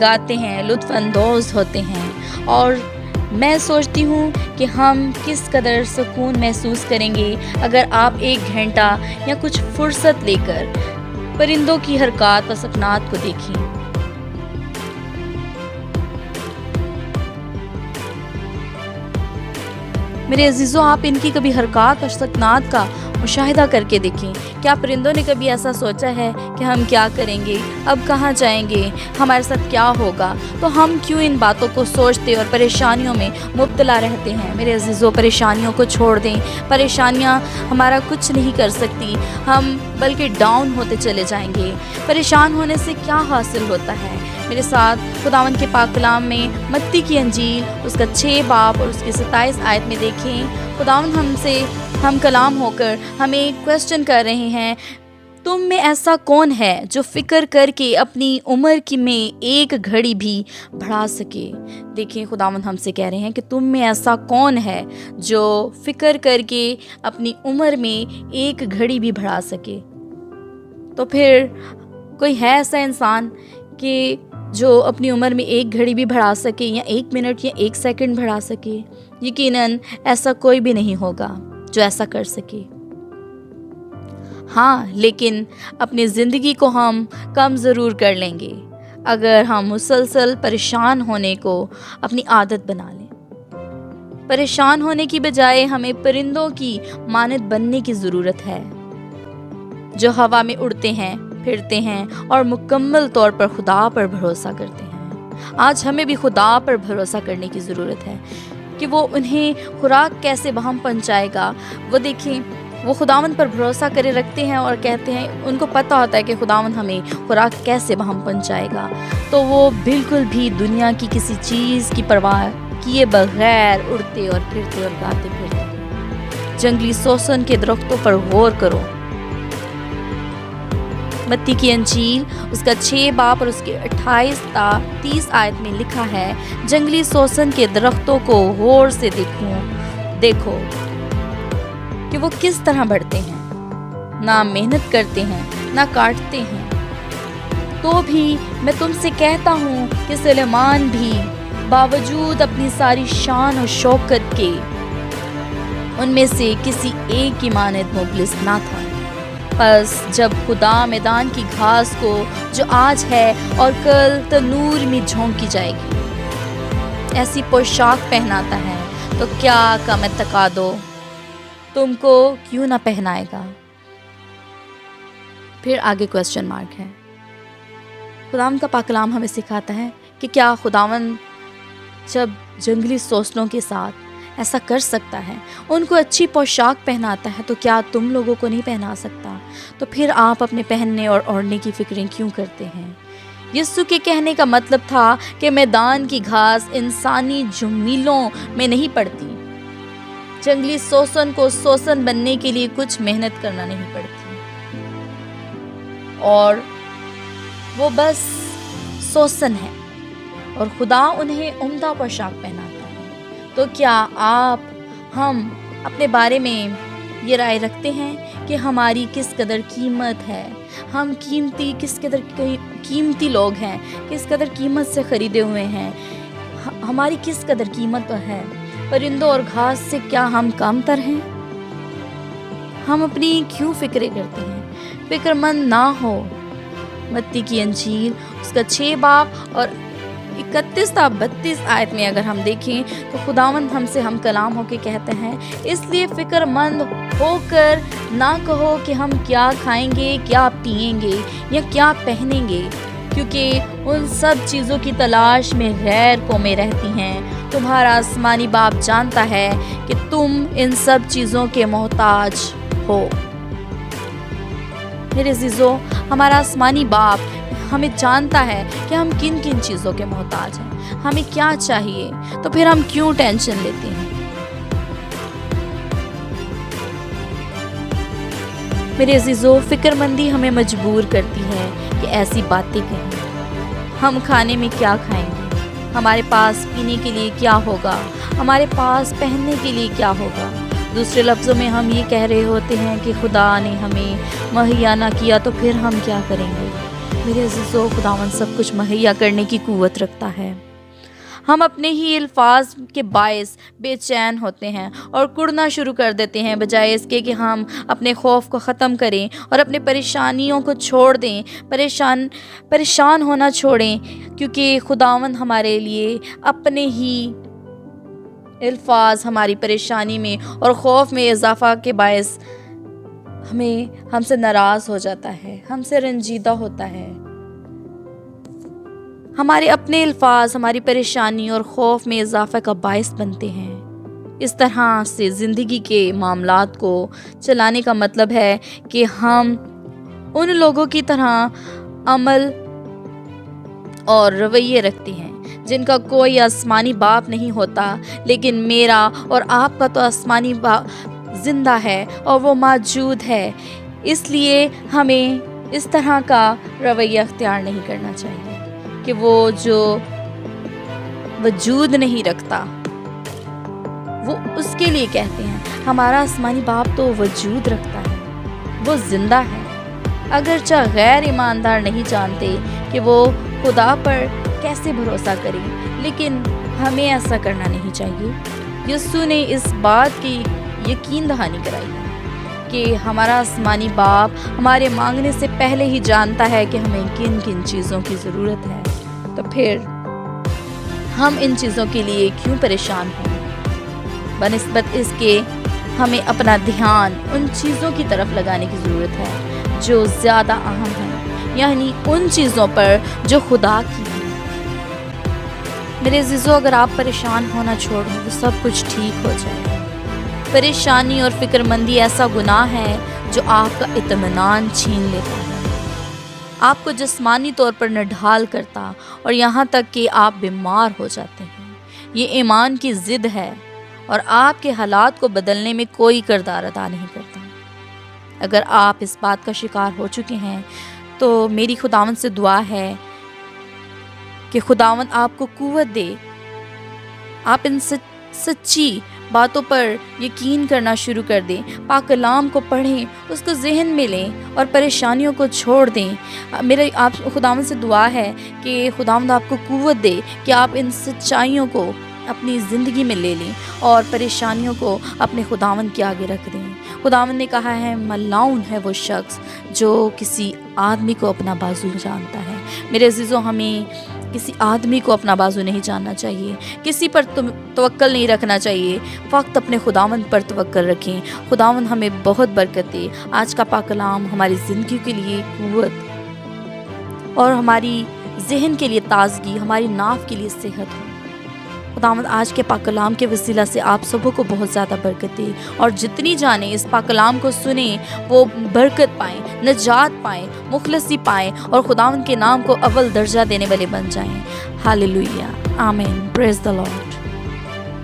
گاتے ہیں، لطف اندوز ہوتے ہیں، اور میں سوچتی ہوں کہ ہم کس قدر سکون محسوس کریں گے اگر آپ 1 گھنٹہ یا کچھ فرصت لے کر پرندوں کی حرکات و سکنات کو دیکھیں۔ میرے عزیزوں، آپ ان کی کبھی حرکات اور سکنات کا مشاہدہ کر کے دیکھیں۔ کیا پرندوں نے کبھی ایسا سوچا ہے کہ ہم کیا کریں گے، اب کہاں جائیں گے، ہمارے ساتھ کیا ہوگا؟ تو ہم کیوں ان باتوں کو سوچتے اور پریشانیوں میں مبتلا رہتے ہیں؟ میرے عزیزوں، پریشانیوں کو چھوڑ دیں۔ پریشانیاں ہمارا کچھ نہیں کر سکتی، ہم بلکہ ڈاؤن ہوتے چلے جائیں گے۔ پریشان ہونے سے کیا حاصل ہوتا ہے؟ میرے ساتھ خداوند کے پاک کلام میں متی کی انجیل اس کا 6 باب اور اس کی 27 آیت میں دیکھیں۔ خداوند ہم کلام ہو کر ہمیں کویسچن کر رہے ہیں، تم میں ایسا کون ہے جو فکر کر کے اپنی عمر کی میں 1 گھڑی بھی بڑھا سکے؟ دیکھیں، خداوند ہم سے کہہ رہے ہیں کہ تم میں ایسا کون ہے جو فکر کر کے اپنی عمر میں 1 گھڑی بھی بڑھا سکے؟ تو پھر کوئی ہے ایسا انسان کہ جو اپنی عمر میں 1 گھڑی بھی بڑھا سکے، یا 1 منٹ یا 1 سیکنڈ بڑھا سکے؟ یقیناً ایسا کوئی بھی نہیں ہوگا جو ایسا کر سکے۔ ہاں، لیکن اپنی زندگی کو ہم کم ضرور کر لیں گے اگر ہم مسلسل پریشان ہونے کو اپنی عادت بنا لیں۔ پریشان ہونے کی بجائے ہمیں پرندوں کی مانند بننے کی ضرورت ہے، جو ہوا میں اڑتے ہیں، پھرتے ہیں اور مکمل طور پر خدا پر بھروسہ کرتے ہیں۔ آج ہمیں بھی خدا پر بھروسہ کرنے کی ضرورت ہے کہ وہ انہیں خوراک کیسے بہم پہنچائے گا۔ وہ دیکھیں، وہ خداوند پر بھروسہ کرے رکھتے ہیں اور کہتے ہیں، ان کو پتہ ہوتا ہے کہ خداوند ہمیں خوراک کیسے بہم پہنچائے گا، تو وہ بالکل بھی دنیا کی کسی چیز کی پرواہ کیے بغیر اڑتے اور پھرتے اور گاتے پھرتے ہیں۔ جنگلی سوسن کے درختوں پر غور کرو۔ متی کی انجیل اس کا 6 باب اور اس کے 28 تا 30 آیت میں لکھا ہے، جنگلی سوسن کے درختوں کو غور سے دیکھو کہ وہ کس طرح بڑھتے ہیں، نہ محنت کرتے ہیں نہ کاٹتے ہیں، تو بھی میں تم سے کہتا ہوں کہ سلیمان بھی باوجود اپنی ساری شان و شوکت کے ان میں سے کسی ایک کی مانند مبلس نہ تھا۔ پس جب خدا میدان کی گھاس کو جو آج ہے اور کل تنور میں جھونکی جائے گی ایسی پوشاک پہناتا ہے، تو کیا کم اعتقادو تم کو کیوں نہ پہنائے گا؟ پھر آگے کویسچن مارک ہے۔ خداوند کا پاک کلام ہمیں سکھاتا ہے کہ کیا خداوند جب جنگلی سوسنوں کے ساتھ ایسا کر سکتا ہے، ان کو اچھی پوشاک پہناتا ہے، تو کیا تم لوگوں کو نہیں پہنا سکتا؟ تو پھر آپ اپنے پہننے اور اوڑھنے کی فکریں کیوں کرتے ہیں؟ یسوع کے کہنے کا مطلب تھا کہ میدان کی گھاس انسانی جمیلوں میں نہیں پڑتی۔ جنگلی سوسن کو سوسن بننے کے لیے کچھ محنت کرنا نہیں پڑتی، اور وہ بس سوسن ہے، اور خدا انہیں عمدہ پوشاک پہناتا ہے۔ تو کیا ہم اپنے بارے میں یہ رائے رکھتے ہیں کہ ہماری کس قدر قیمت ہے، ہم کس قدر قیمتی لوگ ہیں، کس قدر قیمت سے خریدے ہوئے ہیں، ہماری کس قدر قیمت ہے؟ پرندوں اور گھاس سے کیا ہم کم تر ہیں؟ ہم اپنی کیوں فکریں کرتے ہیں؟ فکر مند نہ ہو۔ متی کی انجیل اس کا 6 باب اور 31 تا 32 آیت میں اگر ہم دیکھیں تو خداوند ہم کلام ہو کے کہتے ہیں، اس لیے فکر مند ہو کر نہ کہو کہ ہم کیا کھائیں گے، کیا پئیں گے یا کیا پہنیں گے، کیونکہ ان سب چیزوں کی تلاش میں غیر قومیں رہتی ہیں۔ تمہارا آسمانی باپ جانتا ہے کہ تم ان سب چیزوں کے محتاج ہو۔ میرے عزیزو، ہمارا آسمانی باپ ہمیں جانتا ہے کہ ہم کن کن چیزوں کے محتاج ہیں، ہمیں کیا چاہیے، تو پھر ہم کیوں ٹینشن لیتے ہیں؟ میرے عزیزو، فکر مندی ہمیں مجبور کرتی ہے کہ ایسی باتیں کہیں۔ ہم کھانے میں کیا کھائیں گے، ہمارے پاس پینے کے لیے کیا ہوگا، ہمارے پاس پہننے کے لیے کیا ہوگا۔ دوسرے لفظوں میں ہم یہ کہہ رہے ہوتے ہیں کہ خدا نے ہمیں مہیا نہ کیا تو پھر ہم کیا کریں گے۔ میرے عزیزو، خداوند سب کچھ مہیا کرنے کی قوت رکھتا ہے۔ ہم اپنے ہی الفاظ کے باعث بے چین ہوتے ہیں اور کڑنا شروع کر دیتے ہیں، بجائے اس کے کہ ہم اپنے خوف کو ختم کریں اور اپنے پریشانیوں کو چھوڑ دیں، پریشان ہونا چھوڑیں، کیونکہ خداوند ہمارے لیے اپنے ہی الفاظ ہماری پریشانی میں اور خوف میں اضافہ کے باعث ہم سے ناراض ہو جاتا ہے، ہم سے رنجیدہ ہوتا ہے۔ ہمارے اپنے الفاظ ہماری پریشانی اور خوف میں اضافہ کا باعث بنتے ہیں۔ اس طرح سے زندگی کے معاملات کو چلانے کا مطلب ہے کہ ہم ان لوگوں کی طرح عمل اور رویے رکھتے ہیں جن کا کوئی آسمانی باپ نہیں ہوتا، لیکن میرا اور آپ کا تو آسمانی باپ زندہ ہے اور وہ موجود ہے۔ اس لیے ہمیں اس طرح کا رویہ اختیار نہیں کرنا چاہیے کہ وہ جو وجود نہیں رکھتا وہ اس کے لیے کہتے ہیں۔ ہمارا آسمانی باپ تو وجود رکھتا ہے، وہ زندہ ہے۔ اگرچہ غیر ایماندار نہیں جانتے کہ وہ خدا پر کیسے بھروسہ کریں، لیکن ہمیں ایسا کرنا نہیں چاہیے۔ یسوع نے اس بات کی یقین دہانی کرائی ہے کہ ہمارا آسمانی باپ ہمارے مانگنے سے پہلے ہی جانتا ہے کہ ہمیں کن کن چیزوں کی ضرورت ہے، تو پھر ہم ان چیزوں کے لیے کیوں پریشان ہیں؟ بنسبت اس کے ہمیں اپنا دھیان ان چیزوں کی طرف لگانے کی ضرورت ہے جو زیادہ اہم ہیں، یعنی ان چیزوں پر جو خدا کی ہیں۔ میرے عزیزو، اگر آپ پریشان ہونا چھوڑ دیں تو سب کچھ ٹھیک ہو جائے گا۔ پریشانی اور فکر مندی ایسا گناہ ہے جو آپ کا اطمینان چھین لیتا ہے، آپ کو جسمانی طور پر نڈھال کرتا اور یہاں تک کہ آپ بیمار ہو جاتے ہیں۔ یہ ایمان کی ضد ہے اور آپ کے حالات کو بدلنے میں کوئی کردار ادا نہیں کرتا۔ اگر آپ اس بات کا شکار ہو چکے ہیں تو میری خداوند سے دعا ہے کہ خداوند آپ کو قوت دے، آپ ان سچی باتوں پر یقین کرنا شروع کر دیں، پاک کلام کو پڑھیں، اس کو ذہن میں لیں اور پریشانیوں کو چھوڑ دیں۔ میرے آپ خداوند سے دعا ہے کہ خداوند آپ کو قوت دے کہ آپ ان سچائیوں کو اپنی زندگی میں لے لیں اور پریشانیوں کو اپنے خداوند کے آگے رکھ دیں۔ خداوند نے کہا ہے، ملعون ہے وہ شخص جو کسی آدمی کو اپنا بازو جانتا ہے۔ میرے عزیزوں، ہمیں کسی آدمی کو اپنا بازو نہیں جاننا چاہیے، کسی پر توکل نہیں رکھنا چاہیے، فقط اپنے خداوند پر توکل رکھیں۔ خداوند ہمیں بہت برکت دے۔ آج کا پاک کلام ہماری زندگی کے لیے قوت اور ہماری ذہن کے لیے تازگی، ہماری ناف کے لیے صحت ہو۔ خداوند آج کے پاک کلام کے وسیلہ سے آپ سبوں کو بہت زیادہ برکت دے، اور جتنی جانیں اس پاک کلام کو سنیں وہ برکت پائیں، نجات پائیں، مخلصی پائیں اور خداوند کے نام کو اول درجہ دینے والے بن جائیں۔ ہاللیلویہ، آمین، پریز دی لارڈ۔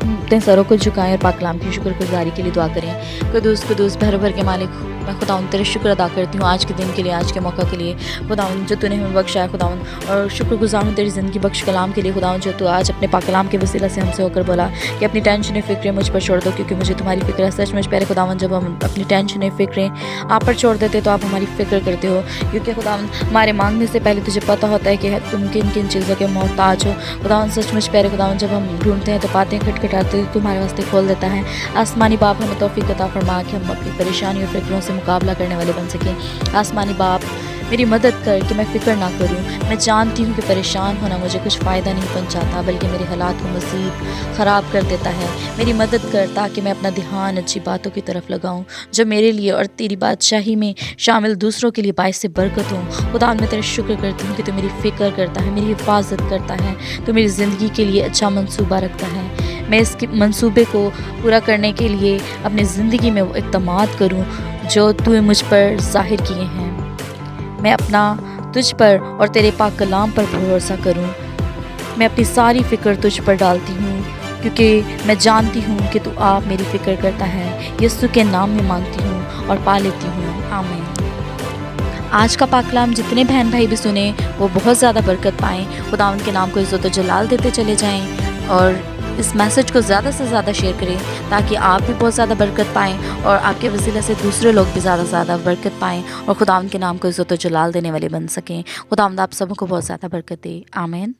اپنے سروں کو جھکائیں اور پاک کلام کی شکر گزاری کے لیے دعا کریں۔ قدوس قدوس بھر بھر کے مالک، میں خداوند تیرے شکر ادا کرتی ہوں آج کے دن کے لیے، آج کے موقع کے لیے خداوند جو تو نے ہمیں بخشا ہے خداوند، اور شکر گزار ہوں تیری زندگی بخش کلام کے لیے خداوند، جو تو آج اپنے پاک کلام کے وسیلہ سے ہم سے ہو کر بولا کہ اپنی ٹینشنیں فکریں مجھ پر چھوڑ دو کیونکہ مجھے تمہاری فکر ہے۔ سچ مجھ پہلے خداوند جب ہم اپنی ٹینشنیں فکریں آپ پر چھوڑ دیتے تو آپ ہماری فکر کرتے ہو، کیونکہ خداوند ہمارے مانگنے سے پہلے تجھے پتہ ہوتا ہے کہ تم کن کن چیزوں کے محتاج ہو۔ خداوند سچ مجھ پہلے خداوند جب ہم ڈھونڈتے ہیں تو پاتے ہیں، کھٹکھٹاتے ہیں، تمہارے واسطے کھول دیتا ہے۔ آسمانی باپ ہمیں توفیق عطا فرما کہ ہم اپنی پریشانی اور فکروں سے مقابلہ کرنے والے بن سکیں۔ آسمانی باپ میری مدد کر کہ میں فکر نہ کروں۔ میں جانتی ہوں کہ پریشان ہونا مجھے کچھ فائدہ نہیں پہنچاتا بلکہ میرے حالات کو مزید خراب کر دیتا ہے۔ میری مدد کر تاکہ میں اپنا دھیان اچھی باتوں کی طرف لگاؤں جو میرے لیے اور تیری بادشاہی میں شامل دوسروں کے لیے باعث سے برکت ہوں۔ خدا میں تیرے شکر کرتی ہوں کہ تو میری فکر کرتا ہے، میری حفاظت کرتا ہے، تو میری زندگی کے لیے اچھا منصوبہ رکھتا ہے۔ میں اس کے منصوبے کو پورا کرنے کے لیے اپنی زندگی میں وہ اقدامات کروں جو تو نے مجھ پر ظاہر کیے ہیں۔ میں اپنا تجھ پر اور تیرے پاک کلام پر بھروسہ کروں۔ میں اپنی ساری فکر تجھ پر ڈالتی ہوں کیونکہ میں جانتی ہوں کہ تو آپ میری فکر کرتا ہے۔ یسوع کے نام میں مانگتی ہوں اور پا لیتی ہوں، آمین۔ آج کا پاک کلام جتنے بہن بھائی بھی سنیں وہ بہت زیادہ برکت پائیں، خداوند کے نام کو عزت و جلال دیتے چلے جائیں اور اس میسج کو زیادہ سے زیادہ شیئر کریں تاکہ آپ بھی بہت زیادہ برکت پائیں اور آپ کے وسیلے سے دوسرے لوگ بھی زیادہ سے زیادہ برکت پائیں اور خداوند کے نام کو عزت و جلال دینے والے بن سکیں۔ خداوند آپ سب کو بہت زیادہ برکت دے، آمین۔